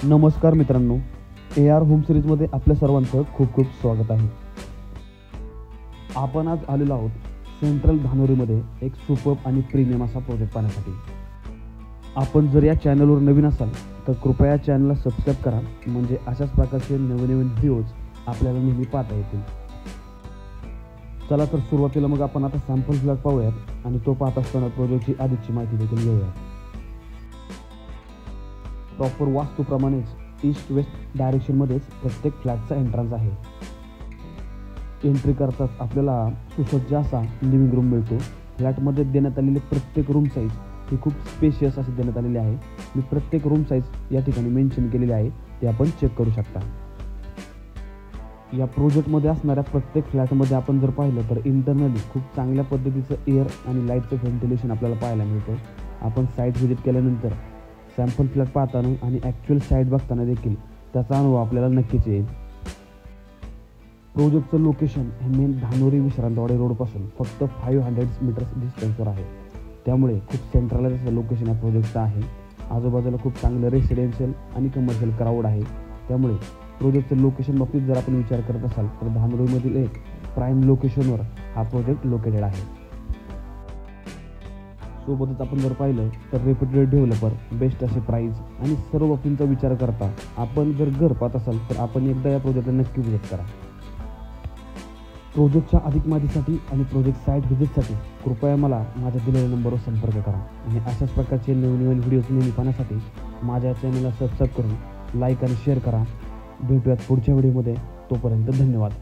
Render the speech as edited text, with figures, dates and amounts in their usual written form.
नमस्कार मित्रांनो, AR home सिरीजमध्ये आपल्या सर्वांचं खूप खूप स्वागत आहे. आपण आज आलेलो आहोत सेंट्रल धानोरीमध्ये एक सुपर्ब आणि प्रीमियम असा प्रोजेक्ट पाहण्यासाठी. आपण जर या चॅनलवर नवीन असाल तर कृपया चॅनलला सबस्क्राईब करा, म्हणजे अशाच प्रकारचे नवीन व्हिडिओज आपल्याला नेहमी पाहता येतील. चला तर सुरुवातीला मग आपण आता सॅम्पल फ्लॅट पाहूयात आणि तो पाहत असताना प्रोजेक्टची आधीची माहिती देखील घेऊयात. प्रॉपर वास्तूप्रमाणेच ईस्ट वेस्ट डायरेक्शनमध्येच प्रत्येक फ्लॅटचा एंट्रन्स आहे. एंट्री करताच आपल्याला सुसज्ज असा लिव्हिंग रूम मिळतो. फ्लॅटमध्ये देण्यात आलेली प्रत्येक रूम साईज ही खूप स्पेशियस अशी देण्यात आलेली आहे. मी प्रत्येक रूम साईज या ठिकाणी मेन्शन केलेली आहे, ते आपण चेक करू शकता. या प्रोजेक्टमध्ये असणाऱ्या प्रत्येक फ्लॅटमध्ये आपण जर पाहिलं तर इंटरनली खूप चांगल्या पद्धतीचं एअर आणि लाईटचं व्हेंटिलेशन आपल्याला पाहायला मिळतं. आपण साईट व्हिजिट केल्यानंतर सॅम्पल फ्लॅट पाहताना आणि ॲक्च्युअल साईट बघताना देखील त्याचा अनुभव आपल्याला नक्कीच येईल. प्रोजेक्टचं लोकेशन हे मेन धानोरी विश्रांतवाडी रोडपासून फक्त 500 मीटर्स डिस्टन्सवर आहे. त्यामुळे खूप सेंट्रलाइज असं लोकेशन या प्रोजेक्टचं आहे. आजूबाजूला खूप चांगलं रेसिडेन्शियल आणि कमर्शियल क्राऊड आहे. त्यामुळे प्रोजेक्टचं लोकेशन बाबतीत जर आपण विचार करत असाल तर धानोरीमधील एक प्राईम लोकेशनवर हा प्रोजेक्ट लोकेटेड आहे. सोबतच आपण जर पाहिलं तर रेप्युटेड डेव्हलपर, बेस्ट असे प्राईस आणि सर्व बाबतींचा विचार करता आपण जर घर पाहत असाल तर आपण एकदा या प्रोजेक्टला नक्की व्हिजिट करा. प्रोजेक्टच्या अधिक माहितीसाठी आणि प्रोजेक्ट साईट व्हिजिटसाठी कृपया मला माझ्या दिलेल्या नंबरवर संपर्क करा आणि अशाच प्रकारचे नवीन व्हिडिओज नेहमी पाहण्यासाठी माझ्या चॅनलला सबस्क्राईब करून लाईक आणि शेअर करा. भेटूयात पुढच्या व्हिडिओमध्ये. तोपर्यंत धन्यवाद.